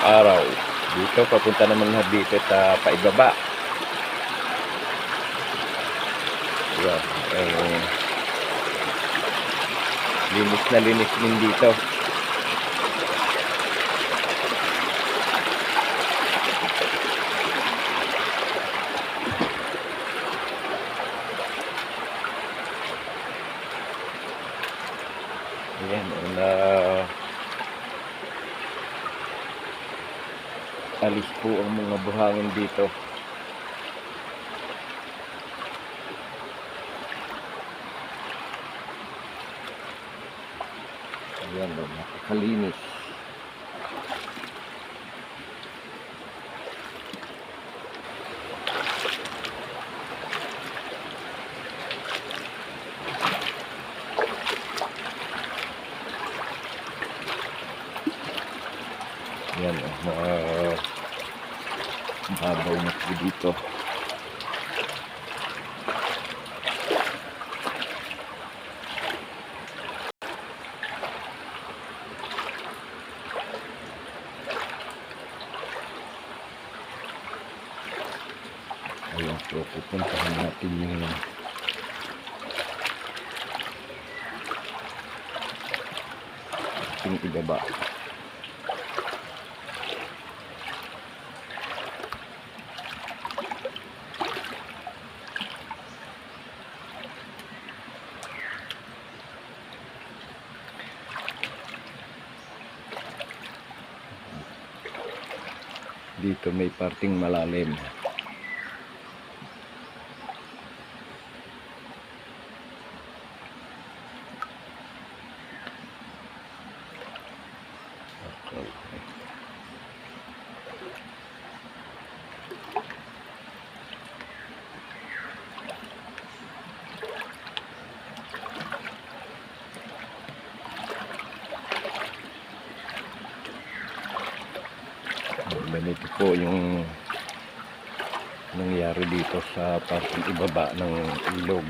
araw. Dito, papunta naman na dito sa paibaba. Diba? Linis na linis din dito. Ayan, alis po ang mga buhangin dito. Ayan, nakakalinis. Ayan, mababaw na po dito. Ayan po, pupuntahan natin yung ating ibaba. Dito may parting malalim. Ganito po yung nangyari dito sa parting ibaba ng ilog.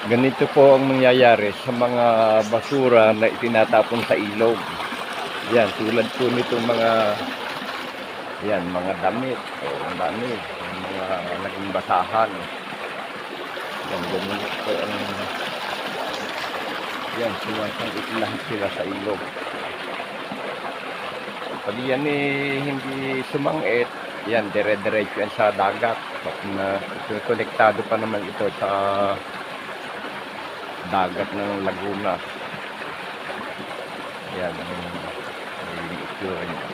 Ganito po ang nangyayari sa mga basura na itinatapon sa ilog. Yan, tulad po nitong mga damit. Ang dami, mga naging basahan. Yan, ganito po ang sumasangit lahat sila sa ilog. Pag yan hindi sumangit, yan, dire-diretso yan sa dagat. Konektado pa naman ito sa dagat ng Laguna. Yan ang itsura niya.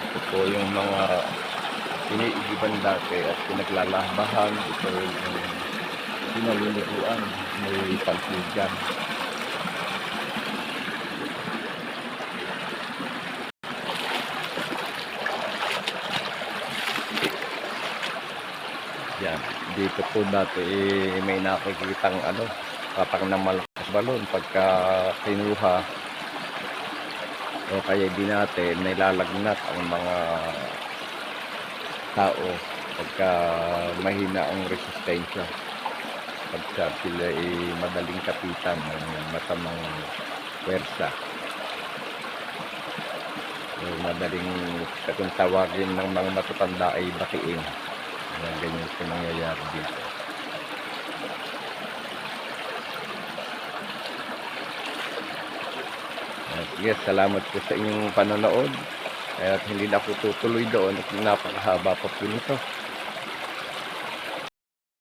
Ito po yung mga iniigiban dati at pinaglalabahan. Ito yung pinaliliguan, may palpugan. Yan, dito po dati may nakikitang patang ng malakas balon pagka kinuha o kaya di natin nilalagnat ang mga tao pagka mahina ang resistensya, pagka sila madaling kapitan ng masamang pwersa o madaling kung tawagin ng mga matatanda ay batiin. Ganyan po nangyayari dito. Yes, salamat po sa inyong panonood. At hindi na ako tutuloy doon at napakahaba pa po nito.